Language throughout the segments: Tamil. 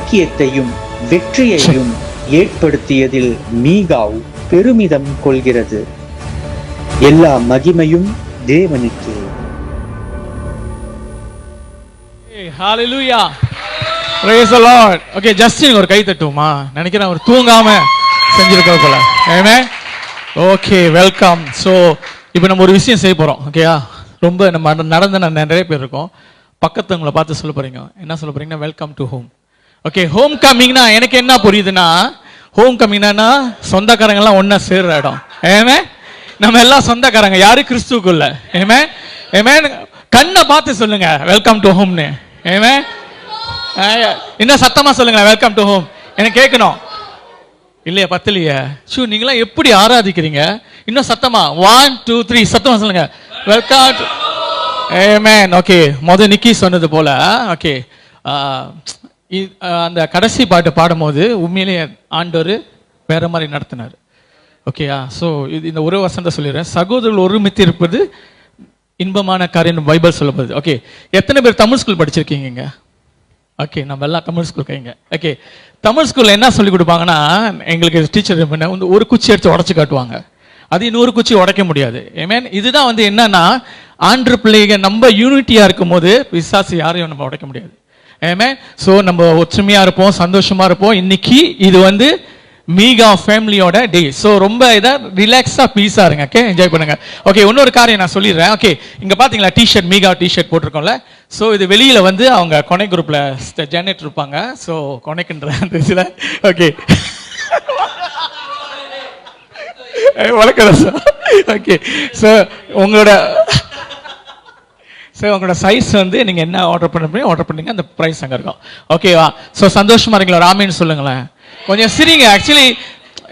ஐக்கியத்தையும் வெற்றியையும் ஏற்படுத்தியதில் மீகாவ் பெருமிதம் கொள்கிறது. எல்லா மகிமையும் தேவனுக்கே. ஹalleluya, praise the lord. Okay, Justin ஒரு கை தட்டுமா? நினைக்கிறேன் அவர் தூங்காம செஞ்சிருக்கிற போல. ஆமென். Okay, welcome. ஸோ இப்போ நம்ம ஒரு விஷயம் செய்ய போகிறோம். ஓகேயா, ரொம்ப நம்ம நடந்த நிறைய பேர் இருக்கோம். பக்கத்தவங்களை பார்த்து சொல்ல போறீங்க. என்ன சொல்ல போறீங்கன்னா, welcome to home. Okay, home கம்மிங்னா எனக்கு என்ன புரியுதுன்னா, ஹோம் கம்மிங்னா சொந்தக்காரங்கெல்லாம் ஒன்றா சேர்ற இடம். ஏமே, நம்ம எல்லாம் சொந்தக்காரங்க. யாரு? கிறிஸ்துக்குள்ள. ஏமே ஏமே, கண்ணை பார்த்து சொல்லுங்க வெல்கம் டு ஹோம்னு. ஏமே, இன்னும் சத்தமா சொல்லுங்க வெல்கம் டு ஹோம். எனக்கு கேட்கணும். இல்லையா, பத்தலையே. ஷூ, நீங்களாம் எப்படி ஆராதிக்கிறீங்க? இன்னும் சத்தமா 1 2 3 சத்தமா சொல்லுங்க வெல்கம். ஆமென். ஓகே, நிக்கி சொன்னது போல. ஓகே, அந்த கடைசி பாட்டு பாடும்போது உண்மையிலேயே ஆண்டவர் வேற மாதிரி நடத்தினார். ஓகேயா, ஸோ இந்த ஒரு வசனத்தை சொல்லிடுறேன். சகோதரர்கள் ஒருமித்து இருப்பது இன்பமான காரியம் பைபிள் சொல்லப்படுது. ஓகே, எத்தனை பேர் தமிழ் ஸ்கூல் படிச்சிருக்கீங்க? ஓகே, நம்ம எல்லாம் தமிழ் ஸ்கூல் கைங்க. ஓகே, தமிழ் ஸ்கூல்ல என்ன சொல்லி கொடுப்பாங்கன்னா, எங்களுக்கு டீச்சர் வந்து ஒரு குச்சி எடுத்து உடச்சு காட்டுவாங்க. அது இன்னொரு குச்சி உடைக்க முடியாது. ஏமேன். இதுதான் வந்து என்னன்னா, ஆண்டு பிள்ளைங்க நம்ம யூனிட்டியா இருக்கும் போது விசாசி யாரையும் நம்ம உடைக்க முடியாது. ஏமேன். ஸோ நம்ம ஒற்றுமையா இருப்போம், சந்தோஷமா இருப்போம். இன்னைக்கு இது வந்து மீகா ஃபேமிலியோட டே. ஸோ ரொம்ப இதை ரிலாக்ஸா பீஸா இருங்க. ஓகே, என்ஜாய் பண்ணுங்க. ஓகே, இன்னொரு காரியம் நான் சொல்லிடுறேன். ஓகே, இங்க பாத்தீங்களா டிஷர்ட், மீகா டிஷர்ட் போட்டிருக்கோம்ல. ஸோ இது வெளியில வந்து அவங்க கொனை குரூப்ல ஜெனரேட் இருப்பாங்க. ஸோ கொனைக்குன்ற அந்த இதுல ஓகே வணக்கம் சார். ஓகே, ஸோ உங்களோட சைஸ் வந்து நீங்க என்ன ஆர்டர் பண்ணீங்க அந்த பிரைஸ் அங்க இருக்கும். ஓகேவா? ஸோ சந்தோஷமா இருக்கீங்களா? ராமேன்னு சொல்லுங்களேன். கொஞ்சம் சிரிங்க. ஆக்சுவலி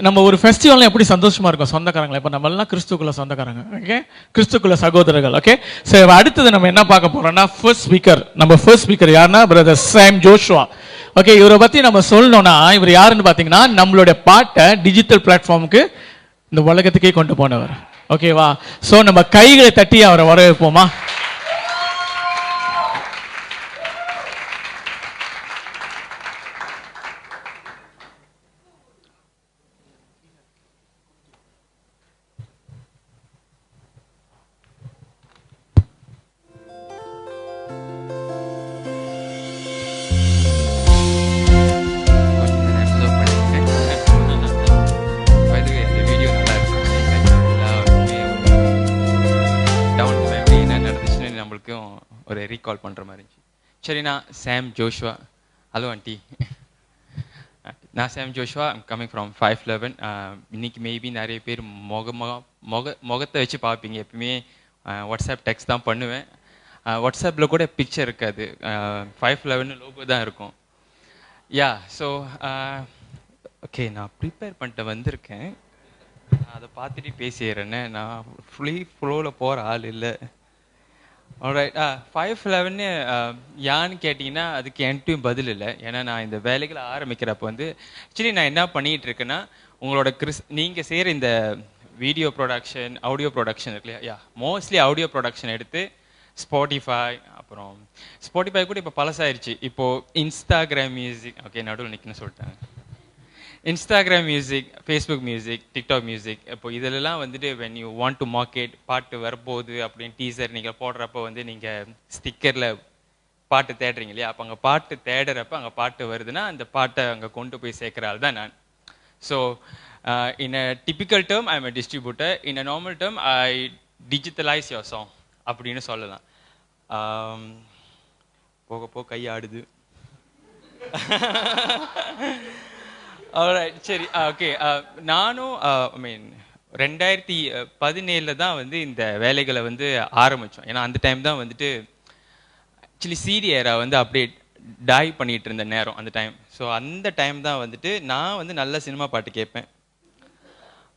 நம்ம ஒரு ஃபெஸ்டிவல்ல எப்படி சந்தோஷமா இருக்கும் சொந்தக்காரங்களை. இப்போ நம்ம எல்லாம் கிறிஸ்துக்குள்ள சொந்தக்காரங்க. ஓகே, கிறிஸ்துக்குள்ள சகோதரர்கள். ஓகே, சரி, அடுத்தது நம்ம என்ன பார்க்க போறோம்னா, ஃபர்ஸ்ட் ஸ்பீக்கர் யாருன்னா பிரதர் சாம் ஜோஷுவா. ஓகே, இவரை பத்தி நம்ம சொல்லணும்னா, இவர் யாருன்னு பாத்தீங்கன்னா, நம்மளுடைய பாட்டை டிஜிட்டல் பிளாட்ஃபார்முக்கு இந்த உலகத்துக்கே கொண்டு போனவர். ஓகேவா? சோ நம்ம கைகளை தட்டி அவரை வரவேற்போமா? ஒரு ரீகால் பண்ணுற மாதிரி இருந்துச்சு. சரி, நான் சாம் ஜோஷுவா. ஹலோ ஆண்டி, நான் சாம் ஜோஷுவா. I'm coming from 511. இன்னைக்கு மேபி நிறைய பேர் முகத்தை வச்சு பார்ப்பீங்க. எப்பவுமே வாட்ஸ்அப் டெக்ஸ்ட் தான் பண்ணுவேன். வாட்ஸ்அப்பில் கூட பிக்சர் இருக்காது, 511 லோகோ தான் இருக்கும். யா, ஸோ ஓகே, நான் ப்ரிப்பேர் பண்ணிட்டு வந்திருக்கேன். அதை பார்த்துட்டு பேசிடுறேன்னு. நான் ஃபுல்லி ஃப்ளோவில் போகிற ஆள் இல்லை. ஆல்ரைட், 511 யான்னு கேட்டிங்கன்னா அதுக்கு என்கிட்டையும் பதில் இல்லை. ஏன்னா நான் இந்த வேலைகளை ஆரம்பிக்கிறப்ப வந்து ஆக்சுவலி நான் என்ன பண்ணிகிட்டு இருக்கேன்னா, உங்களோட நீங்கள் செய்கிற இந்த வீடியோ ப்ரொடக்ஷன், ஆடியோ ப்ரொடக்ஷன் இருக்கு இல்லையா, மோஸ்ட்லி ஆடியோ ப்ரொடக்ஷன் எடுத்து ஸ்பாட்டிஃபை, அப்புறம் ஸ்பாட்டிஃபை கூட இப்போ பழசாயிருச்சு. இப்போது இன்ஸ்டாகிராம் மியூசிக், ஓகே நடுவில் நிற்கணும்னு சொல்லிட்டாங்க. Instagram music, Facebook music, TikTok music, இப்போ இதிலெல்லாம் வந்துட்டு when you want to market, பாட்டு வரப்போகுது அப்படின்னு டீசர் நீங்கள் போடுறப்போ வந்து நீங்கள் ஸ்டிக்கரில் பாட்டு தேடுறீங்க இல்லையா, அப்போ அங்கே பாட்டு தேடுறப்ப அங்கே பாட்டு வருதுன்னா அந்த பாட்டை அங்கே கொண்டு போய் சேர்க்குற ஆள் தான் நான். So in a typical term I am a distributor. In a normal term I digitalise your song அப்படின்னு சொல்லலாம். போக போக கை ஆடுது. ஆல்ரைட், சரி, ஓகே. நானும் ஐ மீன் 2017 தான் வந்து இந்த வேலைகளை வந்து ஆரம்பித்தோம். ஏன்னா அந்த டைம் தான் வந்துட்டு ஆக்சுவலி சிடி ஏரா வந்து அப்படியே டாய் பண்ணிகிட்டு இருந்த நேரம் அந்த டைம். ஸோ அந்த டைம் தான் வந்துட்டு நான் வந்து நல்ல சினிமா பாட்டு கேட்பேன்.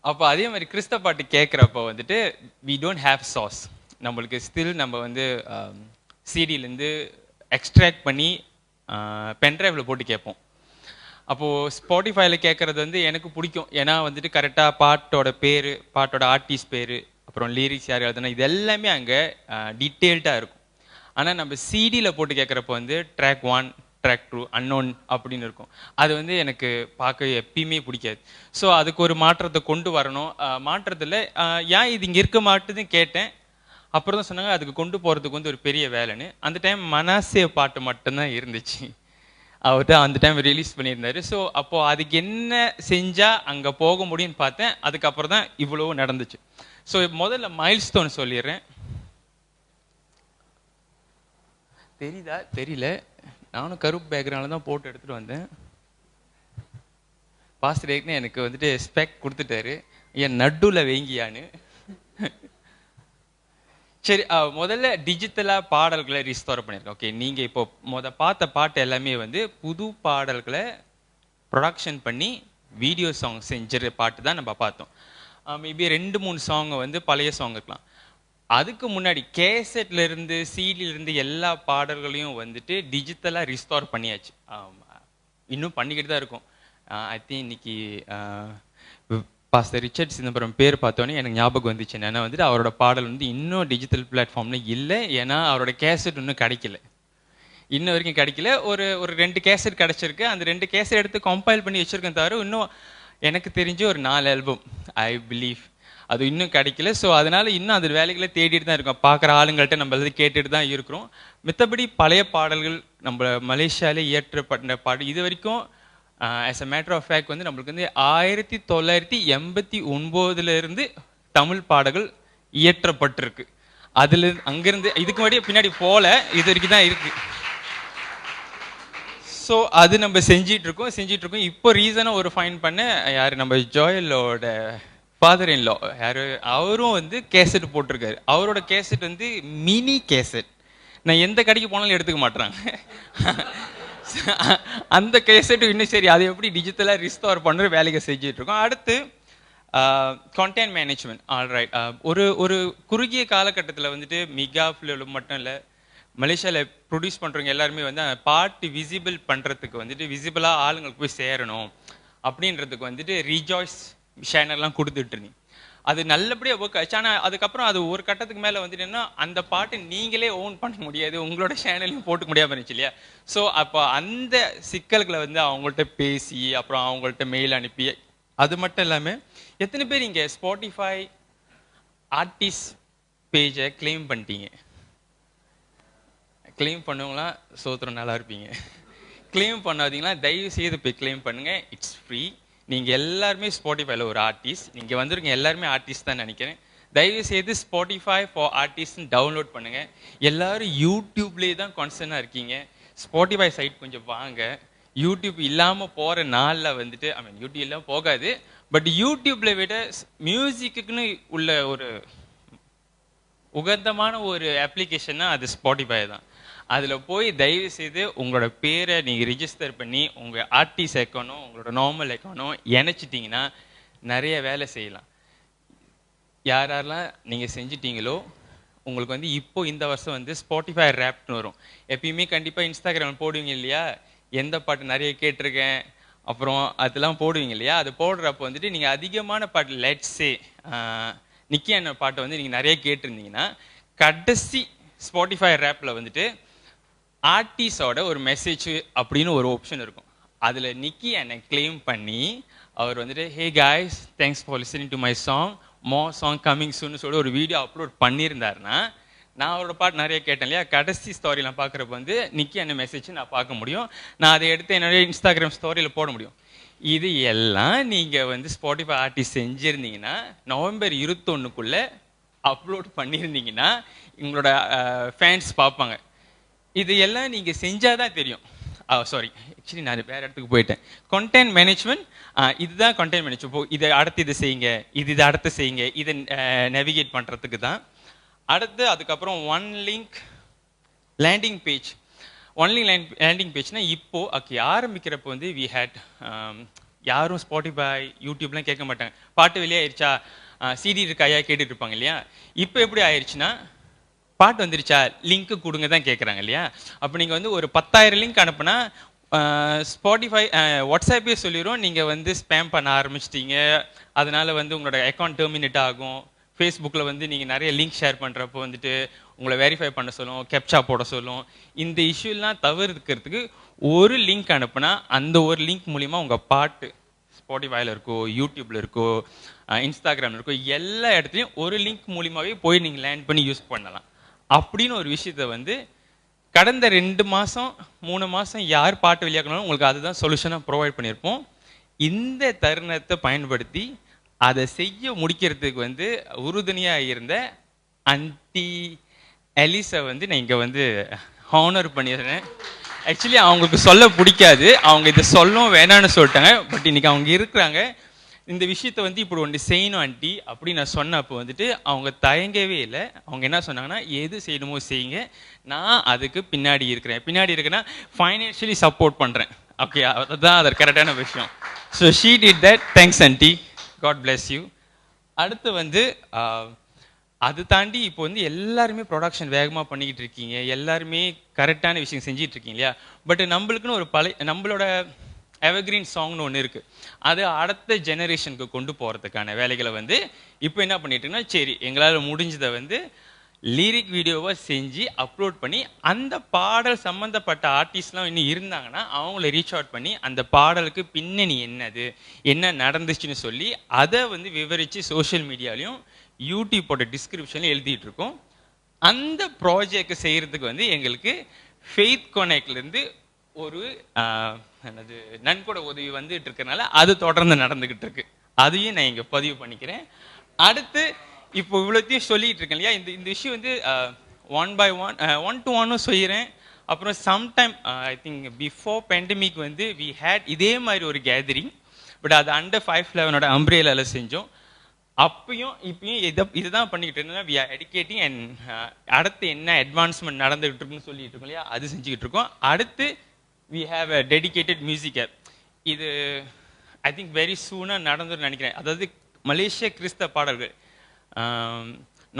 அப்போ அதே மாதிரி கிறிஸ்தவ பாட்டு கேட்குறப்போ வந்துட்டு வி டோன்ட் ஹேவ் சாஸ். நம்மளுக்கு ஸ்டில் நம்ம வந்து சிடியிலேருந்து எக்ஸ்ட்ராக்ட் பண்ணி பென்ட்ரைவில் போட்டு கேட்போம். அப்போது ஸ்பாட்டிஃபைல கேட்குறது வந்து எனக்கு பிடிக்கும். ஏன்னா வந்துட்டு கரெக்டாக பாட்டோட பேர், பாட்டோட ஆர்டிஸ்ட் பேர், அப்புறம் லிரிக்ஸ் யார் எழுதுனா, இது எல்லாமே அங்கே டீட்டெயில்டாக இருக்கும். ஆனால் நம்ம சிடியில் போட்டு கேட்குறப்போ வந்து ட்ராக் 1, ட்ராக் ட்ரூ அன்னோன் அப்படின்னு இருக்கும். அது வந்து எனக்கு பார்க்க எப்பயுமே பிடிக்காது. ஸோ அதுக்கு ஒரு மாற்றத்தை கொண்டு வரணும். மாற்றத்தில் ஏன் இது இங்கே இருக்க மாட்டுதுன்னு கேட்டேன். அப்புறம் தான் சொன்னாங்க அதுக்கு கொண்டு போகிறதுக்கு வந்து ஒரு பெரிய வேலைன்னு. அந்த டைம் மனசே பாட்டு மட்டும்தான் இருந்துச்சு. அவர் தான் அந்த டைம் ரிலீஸ் பண்ணியிருந்தாரு. ஸோ அப்போது அதுக்கு என்ன செஞ்சால் அங்கே போக முடியும்னு பார்த்தேன். அதுக்கப்புறம் தான் இவ்வளோ நடந்துச்சு. ஸோ முதல்ல மைல்ஸ்டோன் சொல்லிடுறேன். தெரியுதா தெரியல, நானும் கருப்பு பேக்ரவுண்டில் தான் போட்டு எடுத்துகிட்டு வந்தேன். பாஸ்டர் ஏற்கனவே எனக்கு வந்துட்டு ஸ்பெக் கொடுத்துட்டாரு, என் நடுவில் வேங்கியான்னு. சரி, முதல்ல டிஜிட்டலாக பாடல்களை ரீஸ்டோர் பண்ணியிருக்கேன். ஓகே, நீங்கள் இப்போ பார்த்த பாட்டு எல்லாமே வந்து புது பாடல்களை ப்ரொடக்ஷன் பண்ணி வீடியோ சாங் செஞ்சுற பாட்டு தான் நம்ம பார்த்தோம். மேபி 2-3 சாங் வந்து பழைய சாங் இருக்கலாம். அதுக்கு முன்னாடி கேசட்ல இருந்து சிடில இருந்து எல்லா பாடல்களையும் வந்துட்டு டிஜிட்டலாக ரிஸ்டோர் பண்ணியாச்சு. இன்னும் பண்ணிக்கிட்டு தான் இருக்கும். ஐ திங்க் இன்னைக்கு பாஸ்டர் ரிச்சர்ட் சிதம்பரம் பேர் பார்த்தோன்னே எனக்கு ஞாபகம் வந்துச்சு. ஏன்னா வந்துட்டு அவரோட பாடல் வந்து இன்னும் டிஜிட்டல் பிளாட்ஃபார்ம்ல இல்லை. ஏன்னா அவரோட கேசட் இன்னும் கிடைக்கல, இன்ன வரைக்கும் கிடைக்கல. ஒரு 2 கேசட் கிடைச்சிருக்கு. அந்த 2 கேசட் எடுத்து கம்பைல் பண்ணி வச்சிருக்கேன். தவிர இன்னும் எனக்கு தெரிஞ்சு ஒரு 4 ஆல்பம் ஐ பிலீவ் அது இன்னும் கிடைக்கல. ஸோ அதனால இன்னும் அது வேலைகளை தேடிட்டு தான் இருக்கோம். பார்க்குற ஆளுங்கள்ட்ட நம்ம எல்லாம் கேட்டுட்டு தான் இருக்கிறோம். மித்தபடி பழைய பாடல்கள் நம்ம மலேசியாவிலே இயற்றப்பட்ட பாடல் இது வரைக்கும் as a matter of fact வந்து நம்மளுக்கு வந்து 1989 இருந்து தமிழ் பாடல்கள் இயற்றப்பட்டிருக்கு. அதுல அங்கிருந்து இதுக்கு முன்னாடி பின்னாடி போல இது வரைக்கும் தான் இருக்கு. ஸோ அது நம்ம செஞ்சிட்டு இருக்கோம். இப்போ ரீசனாக ஒரு ஃபைன் பண்ண யார் நம்ம ஜோயலோட ஃபாதர் இன் லா யார், அவரும் வந்து கேசட் போட்டிருக்காரு. அவரோட கேசட் வந்து மினி கேசட். நான் எந்த கடைக்கு போனாலும் எடுத்துக்க மாட்டேறாங்க. அந்த கேசட் இன்னும் சரி அதை எப்படி டிஜிட்டலாக ரிஸ்டோர் பண்ணுற வேலையை செஞ்சுட்டு இருக்கோம். அடுத்து கான்டென்ட் மேனேஜ்மெண்ட். ஆல்ரைட், ஒரு குறுகிய காலகட்டத்தில் வந்துட்டு மிகாஃபில் மட்டும் இல்லை, மலேசியாவில் ப்ரொடியூஸ் பண்ணுறவங்க எல்லாருமே வந்து பாட்டு விசிபிள் பண்ணுறதுக்கு வந்துட்டு விசிபிளாக ஆளுங்களுக்கு போய் சேரணும் அப்படின்றதுக்கு வந்துட்டு ரீஜாய்ஸ் சேனல்லாம் கொடுத்துட்டு இருந்தீங்க. அது நல்லபடியாக ஒர்க் ஆச்சு. ஆனால் அதுக்கப்புறம் அது ஒரு கட்டத்துக்கு மேலே வந்துட்டுன்னா அந்த பாட்டு நீங்களே ஓன் பண்ண முடியாது, உங்களோட சேனலையும் போட்டுக்க முடியாமல் இருந்துச்சு இல்லையா? ஸோ அப்போ அந்த சிக்கல்களை வந்து அவங்கள்ட்ட பேசி அப்புறம் அவங்கள்ட்ட மெயில் அனுப்பி, அது மட்டும் இல்லாமல் எத்தனை பேர் இங்கே ஸ்பாட்டிஃபை ஆர்டிஸ்ட் பேஜை கிளைம் பண்ணிட்டீங்க? கிளைம் பண்ணுவங்களாம் சோத்திரம் நல்லா இருப்பீங்க. கிளைம் பண்ணாதீங்களா தயவு செய்து போய் கிளைம் பண்ணுங்க, இட்ஸ் ஃப்ரீ. நீங்கள் எல்லாருமே ஸ்பாட்டிஃபைல ஒரு ஆர்டிஸ்ட், நீங்கள் வந்துருங்க எல்லாருமே ஆர்டிஸ்ட் தான் நினைக்கிறேன். தயவு செய்து ஸ்பாட்டிஃபை ஃபார் ஆர்டிஸ்ட்னு டவுன்லோட் பண்ணுங்க. எல்லாரும் யூடியூப்லேயே தான் கான்ஸ்டன்டாக இருக்கீங்க. ஸ்பாட்டிஃபை சைட் கொஞ்சம் வாங்க. யூடியூப் இல்லாமல் போகிற நாளில் வந்துட்டு யூடியூப் இல்லாமல் போகாது, பட் யூடியூப்ல விட மியூசிக்குன்னு உள்ள ஒரு உகந்தமான ஒரு அப்ளிகேஷன்னா அது ஸ்பாட்டிஃபை தான். அதில் போய் தயவு செய்து உங்களோட பேரை நீங்கள் ரிஜிஸ்டர் பண்ணி உங்கள் ஆர்டிஸ்ட் அக்கௌண்ட்டும் உங்களோட நார்மல் அக்கௌண்ட்டும் இணைச்சிட்டிங்கன்னா நிறைய வேலை செய்யலாம். யாரெல்லாம் நீங்கள் செஞ்சிட்டீங்களோ உங்களுக்கு வந்து இப்போ இந்த வருஷம் வந்து ஸ்பாட்டிஃபை ரேப்னு வரும். எப்பயுமே கண்டிப்பாக இன்ஸ்டாகிராம் போடுவீங்க இல்லையா, எந்த பாட்டு நிறைய கேட்டிருக்கேன் அப்புறம் அதெல்லாம் போடுவீங்க இல்லையா, அது போடுறப்போ வந்துட்டு நீங்கள் அதிகமான பாட்டு லெட்ஸே நிக்கி அண்ண பாட்டை வந்து நீங்கள் நிறைய கேட்டிருந்தீங்கன்னா கடைசி ஸ்பாட்டிஃபை ரேப்பில் வந்துட்டு ஆர்டிஸ்டோட ஒரு மெசேஜ் அப்படின்னு ஒரு ஆப்ஷன் இருக்கும். அதில் நிக்கி அண்ணன் கிளைம் பண்ணி அவர் வந்துட்டு hey guys thanks for listening to my song more song coming சூன்னு சொல்லி ஒரு வீடியோ அப்லோட் பண்ணியிருந்தாருன்னா நான் அவரோட பாட்டு நிறைய கேட்டேன் இல்லையா, கடைசி ஸ்டோரிலாம் பார்க்குறப்ப வந்து நிக்கி அண்ணன் மெசேஜ் நான் பார்க்க முடியும். நான் அதை எடுத்து என்னுடைய இன்ஸ்டாகிராம் ஸ்டோரியில் போட முடியும். இது எல்லாம் நீங்கள் வந்து ஸ்பாட்டிஃபை ஆர்டிஸ்ட் செஞ்சுருந்தீங்கன்னா நவம்பர் 21க்குள்ளே அப்லோட் பண்ணியிருந்தீங்கன்னா உங்களோட ஃபேன்ஸ் பார்ப்பாங்க. இது எல்லாம் நீங்கள் செஞ்சாதான் தெரியும். சாரி, ஆக்சுவலி நான் வேறு இடத்துக்கு போயிட்டேன். கண்டென்ட் மேனேஜ்மெண்ட், இதுதான் கண்டென்ட் மேனேஜ்மெண்ட். இப்போ இதை அடுத்து இது செய்யுங்க, இதை அடுத்து செய்யுங்க, இதை நேவிகேட் பண்ணுறதுக்கு தான். அடுத்து அதுக்கப்புறம் one link landing page. Landing பேஜ்னா இப்போ ஆரம்பிக்கிறப்போ வந்து வி ஹேட் யாரும் ஸ்பாட்டிஃபை யூடியூப்லாம் கேட்க மாட்டாங்க. பாட்டு வெளியாயிருச்சா, சிடி இருக்காயா கேட்டுட்டு இருப்பாங்க இல்லையா. இப்போ எப்படி ஆயிடுச்சுன்னா பாட்டு வந்துருச்சா லிங்க்கு கொடுங்க தான் கேட்குறாங்க இல்லையா. அப்போ நீங்கள் வந்து ஒரு 10,000 லிங்க் அனுப்புனா ஸ்பாட்டிஃபை வாட்ஸ்அப்பே சொல்லிடும் நீங்கள் வந்து ஸ்பேம் பண்ண ஆரம்பிச்சிட்டீங்க, அதனால வந்து உங்களோட அக்கௌண்ட் டெர்மினேட் ஆகும். ஃபேஸ்புக்கில் வந்து நீங்கள் நிறைய லிங்க் ஷேர் பண்ணுறப்போ வந்துட்டு உங்களை வெரிஃபை பண்ண சொல்லும், கேப்சா போட சொல்லும். இந்த இஷ்யூலாம் தவிர்க்கிறதுக்கு ஒரு லிங்க் அனுப்புனா அந்த ஒரு லிங்க் மூலிமா உங்கள் பாட்டு ஸ்பாட்டிஃபைல இருக்கோ, யூடியூப்ல இருக்கோ, இன்ஸ்டாகிராம்ல இருக்கோ, எல்லா இடத்துலையும் ஒரு லிங்க் மூலியமாகவே போய் நீங்கள் லேண்ட் பண்ணி யூஸ் பண்ணலாம். அப்படின்னு ஒரு விஷயத்த வந்து கடந்த 2 மாதம் 3 மாதம் யார் பாட்டு வெளியாக்கணும் உங்களுக்கு அதுதான் சொல்யூஷனாக ப்ரொவைட் பண்ணியிருப்போம். இந்த தருணத்தை பயன்படுத்தி அதை செய்ய முடிக்கிறதுக்கு வந்து உறுதுணையாக இருந்த ஆன்ட்டி எலிஸை வந்து நான் இங்கே வந்து ஹானர் பண்ணிடுறேன். ஆக்சுவலி அவங்களுக்கு சொல்ல பிடிக்காது, அவங்க இதை சொல்லவும் வேணான்னு சொல்லிட்டாங்க. பட் இன்னைக்கு அவங்க இருக்கிறாங்க. இந்த விஷயத்தை வந்து இப்படி ஒன்று செய்யணும் ஆண்டி அப்படின்னு நான் சொன்னப்போ வந்துட்டு அவங்க தயங்கவே இல்லை. அவங்க என்ன சொன்னாங்கன்னா, எது செய்யணுமோ செய்யுங்க, நான் அதுக்கு பின்னாடி இருக்கிறேன்னா ஃபைனான்ஷியலி சப்போர்ட் பண்ணுறேன். ஓகே, அதுதான் அது கரெக்டான விஷயம். So she did that. Thanks aunty, God bless you. அடுத்து வந்து அது தாண்டி இப்போ வந்து எல்லாருமே ப்ரொடக்ஷன் வேகமாக பண்ணிக்கிட்டு இருக்கீங்க, எல்லாருமே கரெக்டான விஷயம் செஞ்சிட்டு இருக்கீங்க இல்லையா? பட் நம்மளுக்குன்னு ஒரு நம்மளோட எவர்கிரீன் சாங்னு ஒன்று இருக்குது. அது அடுத்த ஜெனரேஷனுக்கு கொண்டு போகிறதுக்கான வேலைகளை வந்து இப்போ என்ன பண்ணிட்டு இருக்கோம்னா, சரி எங்களால் முடிஞ்சதை வந்து லிரிக் வீடியோவாக செஞ்சு அப்லோட் பண்ணி அந்த பாடல் சம்மந்தப்பட்ட ஆர்டிஸ்ட்லாம் இன்னும் இருந்தாங்கன்னா அவங்கள ரீச் அவுட் பண்ணி அந்த பாடலுக்கு பின்னணி என்னது, என்ன நடந்துச்சுன்னு சொல்லி அதை வந்து விவரித்து சோஷியல் மீடியாலையும் யூடியூப்போட டிஸ்கிரிப்ஷன்லையும் எழுதிட்டு இருக்கோம். அந்த ப்ராஜெக்ட் செய்கிறதுக்கு வந்து எங்களுக்கு ஃபெய்த் கொனெக்ட்லேருந்து ஒரு என்னது நன்கொடை உதவி வந்துட்டு இருக்கனால அது தொடர்ந்து நடந்துகிட்டு இருக்கு. அதையும் நான் இங்கே பதிவு பண்ணிக்கிறேன். அடுத்து இப்போ இவ்வளோத்தையும் சொல்லிட்டு இருக்கேன் இல்லையா, இந்த விஷயம் வந்து 1 by 1 to 1 சொல்லிடுறேன். அப்புறம் sometime I think before pandemic வந்து வி ஹேட் இதே மாதிரி ஒரு கேதரிங். பட் அது அண்டர் 511 அம்ப்ரேலால செஞ்சோம். அப்பயும் இப்பயும் இதுதான் பண்ணிக்கிட்டு இருந்தோம்னா வி ஆர் எடுக்கேட்டிங் அண்ட் அடுத்து என்ன அட்வான்ஸ்மெண்ட் நடந்துகிட்டு இருக்குன்னு சொல்லிட்டு இருக்கோம் இல்லையா, அது செஞ்சுக்கிட்டு இருக்கோம். அடுத்து we have a dedicated music app. இது ஐ திங்க் வெரி சூனாக நடந்துன்னு நினைக்கிறேன். அதாவது மலேசிய கிறிஸ்தவ பாடல்கள்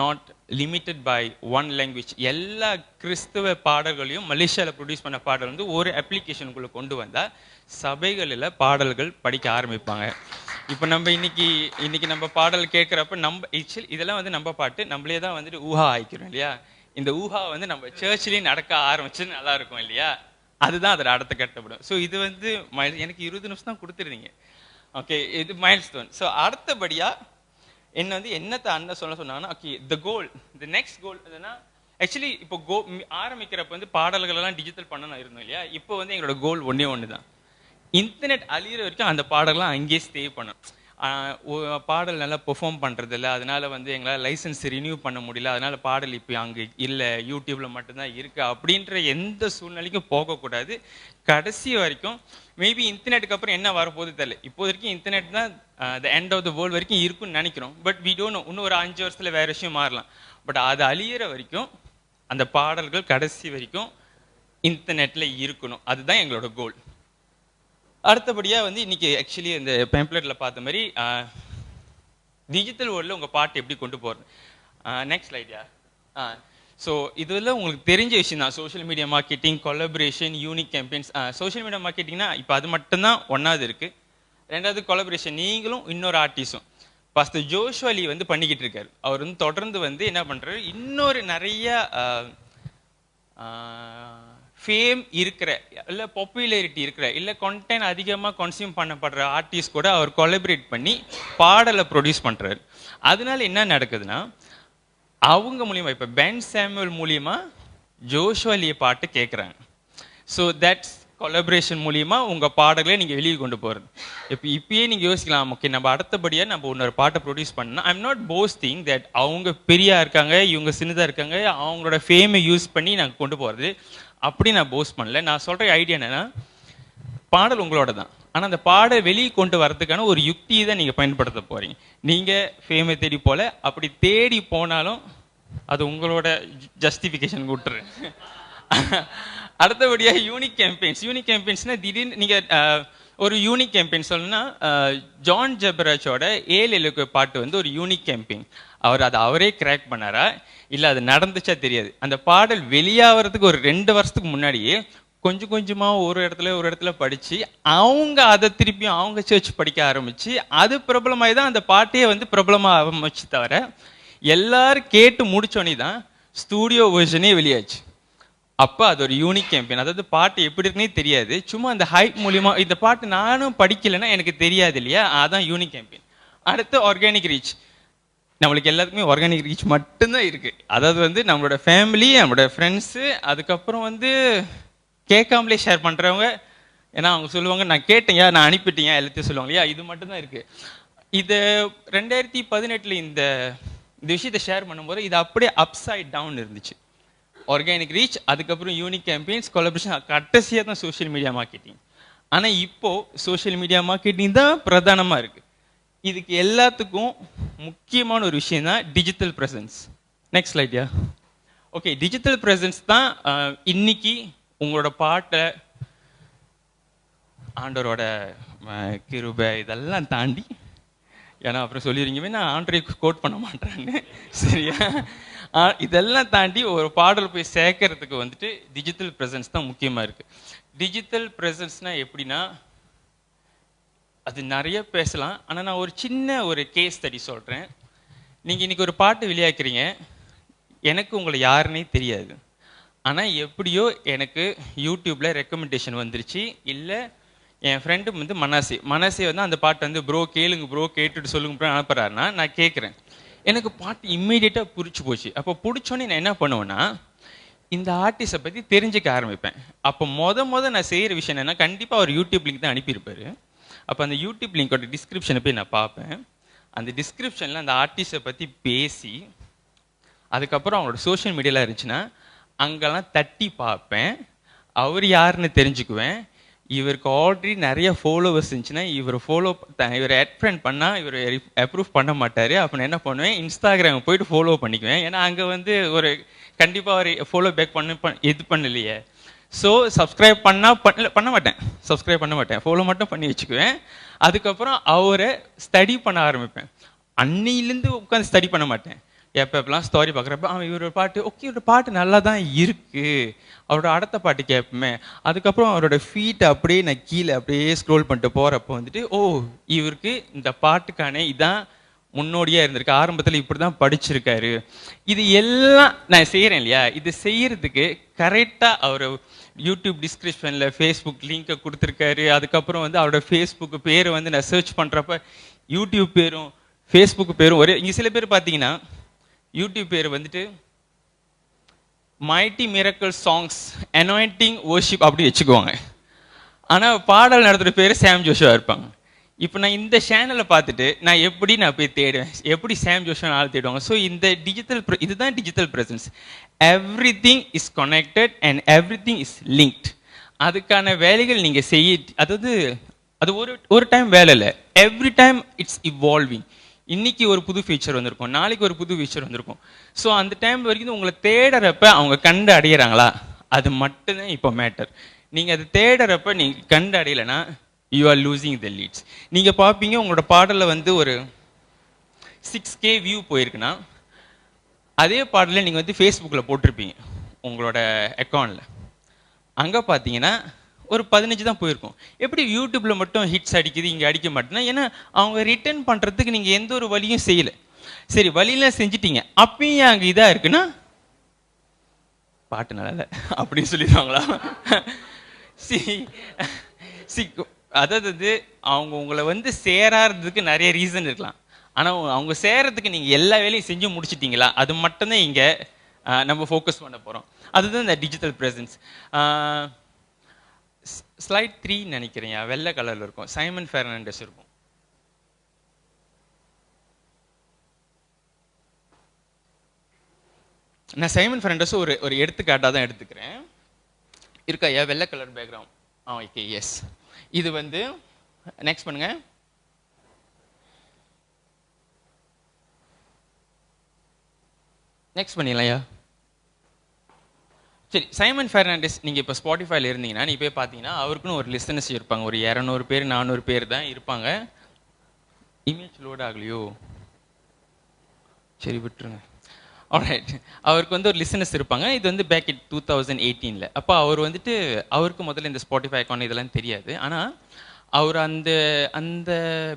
not limited by one language, எல்லா கிறிஸ்தவ பாடல்களையும் மலேசியாவில் ப்ரொடியூஸ் பண்ண பாடல் வந்து ஒரு அப்ளிகேஷனுக்குள்ளே கொண்டு வந்தால் சபைகளில் பாடல்கள் படிக்க ஆரம்பிப்பாங்க. இப்போ நம்ம இன்னைக்கு நம்ம பாடல் கேட்குறப்ப நம்ம இதெல்லாம் வந்து நம்ம பாட்டு நம்மளே தான் வந்துட்டு ஊஹா ஆயிக்கிறோம் இல்லையா. இந்த ஊஹா வந்து நம்ம சர்ச்லேயும் நடக்க ஆரம்பிச்சு நல்லா இருக்கும் இல்லையா, அதுதான் அதில் அடுத்த கட்டப்படும். ஸோ இது வந்து எனக்கு 20 நிமிஷம் தான் கொடுத்துருந்தீங்க. ஓகே, இது மைல் ஸ்டோன். ஸோ அடுத்தபடியாக என்ன வந்து என்னத்தை அண்ணன் சொன்னாங்கன்னா, ஓகே த நெக்ஸ்ட் கோல் எதுனா, ஆக்சுவலி இப்போ ஆரம்பிக்கிறப்ப வந்து பாடல்களெல்லாம் டிஜிட்டல் பண்ணணும் இருந்தோம் இல்லையா. இப்போ வந்து எங்களோட கோல் ஒன்று தான், இன்டர்நெட் அழியிற வரைக்கும் அந்த பாடல்கள்லாம் அங்கேயே ஸ்டே பண்ணும். பாடல் நல்லா பெர்ஃபார்ம் பண்ணுறது இல்லை, அதனால வந்து எங்களால் லைசன்ஸ் ரினியூ பண்ண முடியல, அதனால பாடல் இப்போ அங்கே இல்லை, யூடியூப்ல மட்டும்தான் இருக்கு அப்படின்ற எந்த சூழ்நிலைக்கும் போகக்கூடாது. கடைசி வரைக்கும் மேபி இன்டர்நெட்டுக்கு அப்புறம் என்ன வரப்போகுது தெரியல. இப்போ வரைக்கும் இன்டர்நெட் தான் the end of the world வரைக்கும் இருக்குன்னு நினைக்கிறோம். பட் வி டோன்ட் நோ, இன்னும் ஒரு 5 வருஷத்துல வேற விஷயம் மாறலாம். பட் அது அழியிற வரைக்கும் அந்த பாடல்கள் கடைசி வரைக்கும் இன்டர்நெட்ல இருக்கணும், அதுதான் எங்களோட கோல். அடுத்தபடியாக வந்து இன்னைக்கு ஆக்சுவலி இந்த பேம்ப்ளெட்ல பார்த்த மாதிரி டிஜிட்டல் வேர்ல்டில் உங்கள் பாட்டு எப்படி கொண்டு போகிறது. நெக்ஸ்ட் ஸ்லைட்யா. ஸோ இதெல்லாம் உங்களுக்கு தெரிஞ்ச விஷயம் தான். Social media marketing, collaboration, unique campaigns. Social media மார்க்கெட்டிங்னா இப்போ அது மட்டும்தான் ஒன்றாவது இருக்குது. ரெண்டாவது கொலபரேஷன், நீங்களும் இன்னொரு ஆர்டிஸ்டும். பாஸ்டர் ஜோஷுவா லீ வந்து பண்ணிக்கிட்டு இருக்காரு. அவர் வந்து தொடர்ந்து வந்து என்ன பண்ணுறாரு, இன்னொரு நிறைய ஃபேம் இருக்கிற இல்லை பாப்புலாரிட்டி இருக்கிற இல்லை கண்டென்ட் அதிகமாக கன்சியூம் பண்ணப்படுற ஆர்டிஸ்ட் கூட அவர் கொலபரேட் பண்ணி பாடலை ப்ரொடியூஸ் பண்ணுறாரு. அதனால என்ன நடக்குதுன்னா, அவங்க மூலியமாக இப்போ பென் சாமுவல் மூலியமாக ஜோஷுவா லீ பாட்டு கேட்குறாங்க. ஸோ தட்ஸ் கொலபரேஷன் மூலியமாக உங்கள் பாடல்களை நீங்கள் வெளியே கொண்டு போகிறது. இப்பயே நீங்கள் யோசிக்கலாம், ஓகே நம்ம அடுத்தபடியாக நம்ம இன்னொரு பாட்டை ப்ரொடியூஸ் பண்ணணும். I am not posting that அவங்க பெரியா இருக்காங்க, இவங்க சின்னதாக இருக்காங்க, அவங்களோட ஃபேமை யூஸ் பண்ணி நாங்கள் கொண்டு போகிறது அப்படி நான் போஸ்ட் பண்ணல. நான் சொல்கிற ஐடியா என்னென்னா, பாடல் உங்களோட தான், ஆனால் அந்த பாடல் வெளியே கொண்டு வரதுக்கான ஒரு யுக்தியை தான் நீங்கள் பயன்படுத்த போகிறீங்க. நீங்கள் ஃபேமை தேடி போல, அப்படி தேடி போனாலும் அது உங்களோட ஜஸ்டிஃபிகேஷன் விட்டுரு. அடுத்தபடியாக யூனிக் கேம்பெயின்ஸ்னால் திடீர்னு நீங்கள் ஒரு யூனிக் கேம்பெயின் சொல்லணும்னா, ஜான் ஜெபராஜோட ஏழு பாட்டு வந்து ஒரு யூனிக் கேம்பெயின். அவரே கிராக் பண்ணாரா இல்லை அது நடந்துச்சா தெரியாது. அந்த பாடல் வெளியாகிறதுக்கு ஒரு 2 வருஷத்துக்கு முன்னாடியே கொஞ்சம் கொஞ்சமாக ஒரு இடத்துல படித்து அவங்க அதை திருப்பியும் அவங்க சர்ச் படிக்க ஆரம்பித்து அது பிரபலமாகி தான் அந்த பாட்டையே வந்து பிரபலமாக ஆரம்பிச்சு. தவிர எல்லாரும் கேட்டு முடிச்சோன்னே தான் ஸ்டூடியோ வெர்ஷனே வெளியாச்சு. அப்போ அது ஒரு யூனிக் கேம்பெயின். அதாவது பாட்டு எப்படி இருக்குன்னே தெரியாது, சும்மா அந்த ஹைப் மூலியமா இந்த பாட்டு நானும் படிக்கலைன்னா எனக்கு தெரியாது இல்லையா, அதான் யூனிக் கேம்பெயின். அடுத்து ஆர்கானிக் ரீச். நம்மளுக்கு எல்லாத்துக்குமே ஆர்கானிக் ரீச் மட்டும்தான் இருக்கு. அதாவது வந்து நம்மளோட ஃபேமிலி, நம்மளோட ஃப்ரெண்ட்ஸு, அதுக்கப்புறம் வந்து கேட்காமலே ஷேர் பண்ணுறவங்க. ஏன்னா அவங்க சொல்லுவாங்க நான் கேட்டேன், நான் அனுப்பிட்டேன், எல்லாத்தையும் சொல்லுவாங்க இல்லையா, இது மட்டும்தான் இருக்கு. இது 2018 இந்த விஷயத்தை ஷேர் பண்ணும்போது இது அப்படியே அப்சைட் டவுன் இருந்துச்சு. ஆர்கானிக் ரீச், அதுக்கப்புறம் யூனிக் கேம்பெயின்ஸ், கொலாபரேஷன், கடைசியாக தான் சோஷியல் மீடியா மார்க்கெட்டிங். ஆனால் இப்போ சோஷியல் மீடியா மார்க்கெட்டிங் தான் பிரதானமாக இருக்கு. இதுக்கு எல்லாத்துக்கும் முக்கியமான ஒரு விஷயம் தான் டிஜிட்டல் ப்ரெசன்ஸ். நெக்ஸ்ட் ஸ்லைட்யா. ஓகே, டிஜிட்டல் ப்ரெசன்ஸ் தான் இன்னைக்கு உங்களோட பாட்டை ஆண்டவரோட கிருபை இதெல்லாம் தாண்டி, ஏன்னா அப்புறம் சொல்லிடுறீங்க நான் ஆண்டரை கோட் பண்ண மாட்டேன்னு, சரியா? இதெல்லாம் தாண்டி ஒரு பாடல் போய் சேர்க்கறதுக்கு வந்துட்டு டிஜிட்டல் ப்ரெசன்ஸ் தான் முக்கியமாக இருக்குது. டிஜிட்டல் ப்ரெசன்ஸ்னால் எப்படின்னா, அது நிறைய பேசலாம். ஆனால் நான் ஒரு சின்ன ஒரு கேஸ் ஸ்டடி சொல்கிறேன். நீங்கள் இன்றைக்கி ஒரு பாட்டு வெளியாக்குறீங்க, எனக்கு உங்களை யாருன்னே தெரியாது. ஆனால் எப்படியோ எனக்கு யூடியூப்பில் ரெக்கமெண்டேஷன் வந்துருச்சு. இல்லை என் ஃப்ரெண்டு வந்து மனாசே வந்து அந்த பாட்டு வந்து ப்ரோ கேளுங்க ப்ரோ, கேட்டுட்டு சொல்லுங்க ப்ரோ அனுப்புகிறாருன்னா நான் கேட்குறேன். எனக்கு பாட்டு இம்மீடியட்டாக பிடிச்சி போச்சு. அப்போ பிடிச்சோன்னே நான் என்ன பண்ணுவேன்னா, இந்த ஆர்டிஸ்ட்டை பற்றி தெரிஞ்சுக்க ஆரம்பிப்பேன். அப்போ நான் செய்கிற விஷயம் என்னென்னா, கண்டிப்பாக அவர் யூடியூப் லிங்க் தான் அனுப்பியிருப்பார். அப்போ அந்த யூடியூப் லிங்கோட டிஸ்கிரிப்ஷனை போய் நான் பார்ப்பேன். அந்த டிஸ்கிரிப்ஷனில் அந்த ஆர்டிஸ்ட்டை பற்றி பேசி, அதுக்கப்புறம் அவங்களோட சோஷியல் மீடியாவில் இருந்துச்சுன்னா அங்கெல்லாம் தட்டி பார்ப்பேன். அவர் யாருன்னு தெரிஞ்சுக்குவேன். இவருக்கு ஆல்ரெடி நிறைய ஃபாலோவர்ஸ் இருந்துச்சுன்னா இவர் ஆட் ஃப்ரெண்ட் பண்ணால் இவர் அப்ரூவ் பண்ண மாட்டார். அப்போ நான் என்ன பண்ணுவேன், இன்ஸ்டாகிராம் போயிட்டு ஃபாலோ பண்ணிக்குவேன். ஏன்னா அங்கே வந்து ஒரு கண்டிப்பாக ஒரு ஃபாலோ பேக் பண்ணலையே. ஸோ சப்ஸ்கிரைப் பண்ண மாட்டேன், ஃபாலோ மட்டும் பண்ணி வச்சுக்குவேன். அதுக்கப்புறம் அவரை ஸ்டடி பண்ண ஆரம்பிப்பேன். அன்னிலேருந்து உட்காந்து ஸ்டடி பண்ண மாட்டேன். எப்பெல்லாம் ஸ்டோரி பார்க்குறப்ப இவரோட பாட்டு ஓகே, இவரோட பாட்டு நல்லா தான் இருக்குது, அவரோட அடுத்த பாட்டு கேட்பேன். அதுக்கப்புறம் அவரோட ஃபீட்டை அப்படியே நான் கீழே அப்படியே ஸ்க்ரோல் பண்ணிட்டு போகிறப்போ வந்துட்டு இவருக்கு இந்த பாட்டுக்கான இதான் முன்னோடியாக இருந்திருக்கு, ஆரம்பத்தில் இப்படி தான் படிச்சிருக்காரு. இது எல்லாம் நான் செய்கிறேன் இல்லையா, இது செய்கிறதுக்கு கரெக்டாக அவர் யூடியூப் டிஸ்கிரிப்ஷனில் ஃபேஸ்புக் லிங்கை கொடுத்துருக்காரு. அதுக்கப்புறம் வந்து அவரோட ஃபேஸ்புக் பேரை வந்து நான் சர்ச் பண்ணுறப்ப யூடியூப் பேரும் ஃபேஸ்புக் பேரும் ஒரே. இங்கே சில பேர் பார்த்தீங்கன்னா யூடியூப் பேர் வந்துட்டு mighty miracle songs anointing worship அப்படி வச்சுக்குவாங்க. ஆனால் பாடல் நடத்துகிற பேர் சாம் ஜோஷுவா இருப்பாங்க. இப்போ நான் இந்த சேனலை பார்த்துட்டு நான் போய் தேடுவேன், எப்படி சாம் ஜோஷுவா ஆள் தேடுவாங்க. ஸோ இந்த இதுதான் digital presence. Every thing is connected and every thing is linked. அதுக்கான வேலைகள் நீங்கள் அதாவது அது ஒரு டைம் வேலை இல்லை, எவ்ரி டைம் இட்ஸ் இவால்விங். இன்னைக்கு ஒரு புது ஃபீச்சர் வந்திருக்கும், நாளைக்கு ஒரு புது ஃபீச்சர் வந்திருக்கும். ஸோ அந்த டைம் வரைக்கும் உங்களை தேடுறப்ப அவங்க கண்டு அடையிறாங்களா, அது மட்டும்தான் இப்போ மேட்டர். நீங்கள் அது தேடுறப்ப நீங்கள் கண்டு அடையலைன்னா you are losing the leads. நீங்கள் பார்ப்பீங்க உங்களோட பாடலில் வந்து ஒரு 6K வியூ போயிருக்குன்னா, அதே பாடலில் நீங்கள் வந்து ஃபேஸ்புக்கில் போட்டிருப்பீங்க உங்களோட அக்கௌண்ட்டில். அங்கே பார்த்தீங்கன்னா ஒரு 15 தான் போயிருக்கும். எப்படி யூடியூப்பில் மட்டும் ஹிட்ஸ் அடிக்குது, இங்கே அடிக்க மாட்டேன்னா, ஏன்னா அவங்க ரிட்டர்ன் பண்ணுறதுக்கு நீங்கள் எந்த ஒரு வழியும் செய்யலை. சரி, வழியெல்லாம் செஞ்சிட்டீங்க, அப்பயும் அங்கே இதாக இருக்குன்னா பாட்டு நல்லா இல்லை அப்படின்னு சொல்லிடுவாங்களா? அதாவது அவங்க உங்களை வந்து சேராததுக்கு நிறைய ரீசன் இருக்கலாம். ஆனால் அவங்க சேரத்துக்கு நீங்கள் எல்லா வேலையும் செஞ்சு முடிச்சிட்டிங்களா, அது மட்டும்தான் இங்கே நம்ம ஃபோக்கஸ் பண்ண போகிறோம். அதுதான் இந்த டிஜிட்டல் ப்ரெசன்ஸ். ஸ்லைட் 3 நினைக்கிறேன், வெள்ளை கலரில் இருக்கும், சைமன் ஃபெர்னாண்டஸ் இருக்கும். நான் சைமன் ஃபெர்னாண்டஸ் ஒரு எடுத்துக்காட்டாக தான் எடுத்துக்கிறேன். இருக்கா வெள்ளை கலர் பேக்ரவுண்ட்? Okay, S. இது வந்து நெக்ஸ்ட் பண்ணுங்க. நெக்ஸ்ட் பண்ணிடலாம். சரி, சைமன் ஃபெர்னாண்டஸ் நீங்கள் இப்போ ஸ்பாட்டிஃபைல இருந்தீங்கன்னா நீ போய் பார்த்தீங்கன்னா அவருக்குன்னு ஒரு லிசனர்ஸ் இருப்பாங்க. ஒரு 200 பேர் 400 பேர் தான் இருப்பாங்க. இமேஜ் லோட் ஆகலையோ, சரி விட்டுருங்க. ஆல்ரைட், அவருக்கு வந்து ஒரு லிசனர்ஸ் இருப்பாங்க. இது வந்து பேக் இன் 2018. அப்போ அவர் வந்துட்டு அவருக்கு முதல்ல இந்த ஸ்பாட்டிஃபை அக்கௌண்ட் இதெல்லாம் தெரியாது. ஆனால் அவர் அந்த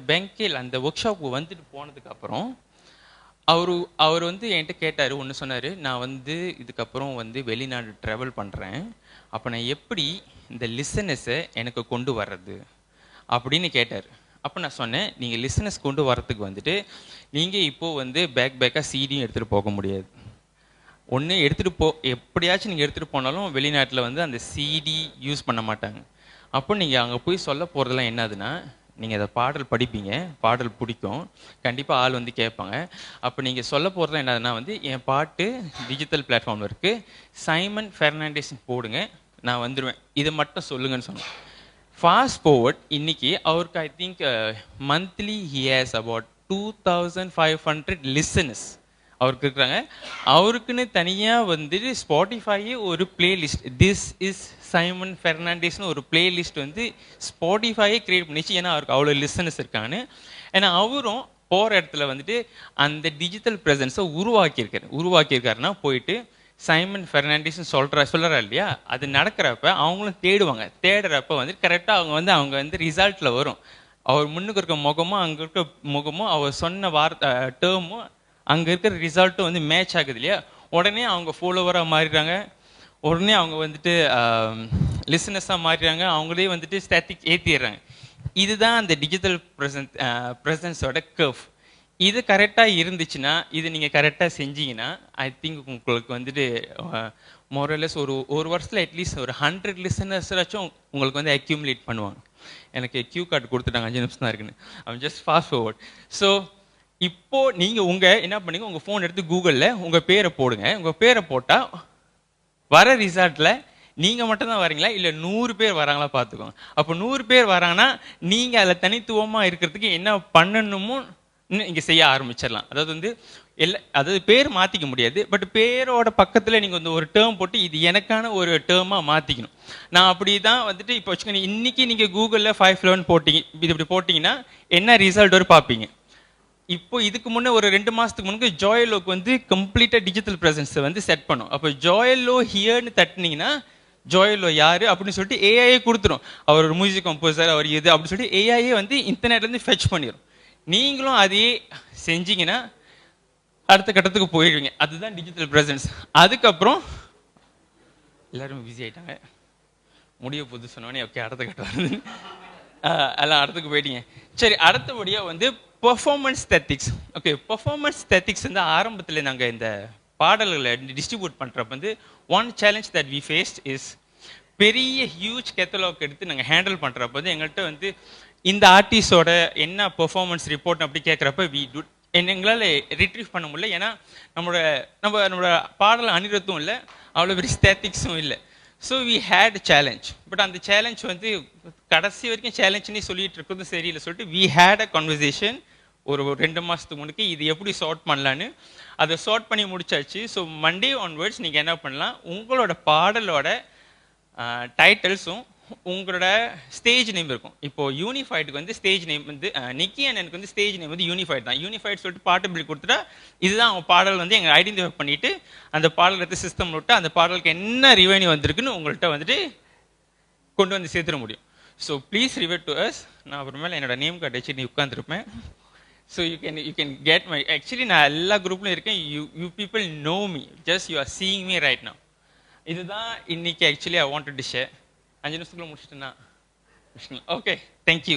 பேங்கில் அந்த ஒர்க் ஷாப்புக்கு வந்துட்டு போனதுக்கப்புறம் அவர் வந்து என்கிட்ட கேட்டார், ஒன்று சொன்னார், நான் வந்து இதுக்கப்புறம் வந்து வெளிநாடு ட்ராவல் பண்ணுறேன், அப்போ நான் எப்படி இந்த லிசனஸை எனக்கு கொண்டு வர்றது அப்படின்னு கேட்டார். அப்போ நான் சொன்னேன், நீங்கள் லிசனஸ் கொண்டு வரத்துக்கு வந்துட்டு நீங்கள் இப்போது வந்து பேக்காக சிடியும் எடுத்துகிட்டு போக முடியாது. ஒன்று எடுத்துகிட்டு எப்படியாச்சும் நீங்கள் எடுத்துகிட்டு போனாலும் வெளிநாட்டில் வந்து அந்த சிடி யூஸ் பண்ண மாட்டாங்க. அப்போ நீங்கள் அங்கே போய் சொல்ல போகிறதெல்லாம் என்னதுன்னா, நீங்கள் அதை பாடல் படிப்பீங்க, பாடல் பிடிக்கும், கண்டிப்பாக ஆள் வந்து கேட்பாங்க. அப்போ நீங்கள் சொல்ல போகிறதெல்லாம் என்னதுன்னா வந்து, என் பாட்டு டிஜிட்டல் பிளாட்ஃபார்மில் இருக்குது, சைமன் ஃபெர்னாண்டஸ் போடுங்க, நான் வந்துடுவேன், இதை மட்டும் சொல்லுங்கன்னு சொன்னேன். ஃபாஸ்ட் ஃபார்வர்ட் இன்னைக்கு அவருக்கு I think monthly he has about 2500 listeners அவருக்கு இருக்கிறாங்க. அவருக்குன்னு தனியாக வந்துட்டு ஸ்பாட்டிஃபையே ஒரு பிளேலிஸ்ட், திஸ் இஸ் சைமன் ஃபெர்னாண்டஸ்னு ஒரு பிளேலிஸ்ட் வந்து ஸ்பாட்டிஃபையே கிரியேட் பண்ணிச்சு. ஏன்னா அவருக்கு அவ்வளோ லிசனர்ஸ் இருக்கான்னு. ஏன்னா அவரும் போகிற இடத்துல வந்துட்டு அந்த டிஜிட்டல் ப்ரெசன்ஸை உருவாக்கியிருக்காருன்னா போயிட்டு சைமன் ஃபெர்னாண்டஸ்னு சொல்கிறா இல்லையா, அது நடக்கிறப்ப அவங்களும் தேடுறப்ப வந்து கரெக்டாக அவங்க வந்து ரிசல்ட்டில் வரும். அவர் முன்னுக்கு இருக்க முகமும் அங்கே இருக்க முகமும் அவர் சொன்ன டேர்மும் அங்கே இருக்கிற ரிசல்ட்டும் வந்து மேட்ச் ஆகுது இல்லையா, உடனே அவங்க ஃபாலோவராக மாறிடுறாங்க, உடனே அவங்க வந்துட்டு லிசனஸாக மாறிடுறாங்க, அவங்களே வந்துட்டு ஸ்டாட்டிக் ஏற்றிடுறாங்க. இதுதான் அந்த டிஜிட்டல் ப்ரெசன்ஸோட கர்வ். இது கரெக்டாக இருந்துச்சுன்னா, இது நீங்கள் கரெக்டாக செஞ்சீங்கன்னா, ஐ திங்க் உங்களுக்கு வந்துட்டு மோரலஸ் ஒரு வருஷத்தில் அட்லீஸ்ட் ஒரு 100 லிசனர்ஸாச்சும் உங்களுக்கு வந்து அக்யூமுலேட் பண்ணுவாங்க. எனக்கு கியூ கார்டு கொடுத்துட்டாங்க, 5 நிமிஷம் தான் இருக்குன்னு. I'm just fast forward. So இப்போது நீங்கள் என்ன பண்ணீங்க, உங்கள் ஃபோன் எடுத்து கூகுளில் உங்கள் பேரை போடுங்க. உங்கள் பேரை போட்டால் வர ரிசார்ட்டில் நீங்கள் மட்டும்தான் வரீங்களா இல்லை 100 பேர் வராங்களா பார்த்துக்கோங்க. அப்போ 100 பேர் வராங்கன்னா நீங்கள் அதில் தனித்துவமாக இருக்கிறதுக்கு என்ன பண்ணணுமோ இங்கே செய்ய ஆரம்பிச்சிடலாம். அதாவது வந்து அதாவது பேர் மாற்றிக்க முடியாது, பட் பேரோட பக்கத்தில் நீங்கள் வந்து ஒரு டேர்ம் போட்டு இது எனக்கான ஒரு டேர்மாக மாற்றிக்கணும். நான் அப்படி தான் வந்துட்டு இப்போ வச்சுக்கோங்க, இன்றைக்கி நீங்கள் கூகுளில் 511 போட்டிங்க, இது இப்படி போட்டிங்கன்னா என்ன ரிசல்ட் வரும் பார்ப்பீங்க. இப்போ இதுக்கு முன்னே ஒரு 2 மாதத்துக்கு முன்னாடி ஜோயலோக்கு வந்து கம்ப்ளீட்டாக டிஜிட்டல் ப்ரெசன்ஸை வந்து செட் பண்ணும். அப்போ ஜோயலோ ஹியர்னு தட்டினீங்கன்னா ஜோயலோ யார் அப்படின்னு சொல்லிட்டு ஏஐயே கொடுத்துரும். அவர் ஒரு மியூசிக் கம்போசர், அவர் இது அப்படின்னு சொல்லிட்டு ஏஐயே வந்து இன்டர்நெட்லேருந்து ஃபெச் பண்ணிடும். நீங்களும் அதையே செஞ்சீங்கன்னா அடுத்த கட்டத்துக்கு போயிடுவீங்க. அதுதான் டிஜிட்டல் ப்ரெசன்ஸ். அதுக்கப்புறம் எல்லாரும் பிஸி ஆகிட்டாங்க, முடிய புது சொன்னோடனே ஓகே அடுத்த கட்டம் வருது, எல்லாம் அடுத்துக்கு போயிட்டீங்க. சரி, அடுத்தபடியாக வந்து performance statistics. Okay, performance statistics வந்து ஆரம்பத்தில் நாங்கள் இந்த பாடல்களை டிஸ்ட்ரிபியூட் பண்ணுறப்ப வந்து one challenge that we faced is, பெரிய ஹியூஜ் கேட்டலாக் எடுத்து நாங்கள் ஹேண்டில் பண்ணுறப்ப வந்து எங்கள்கிட்ட வந்து இந்த ஆர்டிஸ்டோட என்ன பெர்ஃபார்மன்ஸ் ரிப்போர்ட் அப்படி கேட்குறப்ப எங்களால் ரிட்ரீவ் பண்ண முடியல. ஏன்னா நம்மளோட பாடல் அணிரத்தும் இல்லை, அவ்வளோ பெரிய ஸ்டேட்டிக்ஸும் இல்லை. So we had challenge. But அந்த சேலஞ்ச் வந்து கடைசி வரைக்கும் சேலஞ்சுன்னே சொல்லிட்டு இருக்கிறதும் சரியில்லை சொல்லிட்டு வி ஹேட் அ கான்வர்சேஷன் ஒரு 2 மாதத்துக்கு முன்னாடி இது எப்படி சார்ட் பண்ணலான்னு. அதை சார்ட் பண்ணி முடிச்சாச்சு. ஸோ மண்டே ஆன்வர்ட்ஸ் நீங்கள் என்ன பண்ணலாம், உங்களோட பாடலோட டைட்டில்ஸும் உங்களோட ஸ்டேஜ் நேம் இருக்கும். இப்போ யூனிஃபைடுக்கு வந்து ஸ்டேஜ் நேம் வந்து நிக்கி அண்ணனுக்கு வந்து ஸ்டேஜ் நேம் வந்து யூனிஃபைட் தான். யூனிஃபைட் சொல்லிட்டு பாட்டு பில் கொடுத்துட்டா இதுதான் அவங்க பாடல் வந்து எங்கள் ஐடென்டிஃபை பண்ணிட்டு அந்த பாடல் எடுத்து சிஸ்டம் விட்டு அந்த பாடலுக்கு என்ன ரிவென்யூ வந்திருக்குன்னு உங்கள்கிட்ட வந்துட்டு கொண்டு வந்து சேர்த்துட முடியும். So please revert to us. நான் அப்புறமேல என்னோட நேம் கார்டு வச்சு நீ உட்காந்துருப்பேன். So you can get my, actually நான் எல்லா குரூப்லையும் இருக்கேன். You people know me, just you are seeing me right now. இதுதான் இன்னைக்கு actually I want to share. 5 நிமிஷத்துக்குள்ள முடிச்சிட்டேன்னா ஓகே, தேங்க்யூ.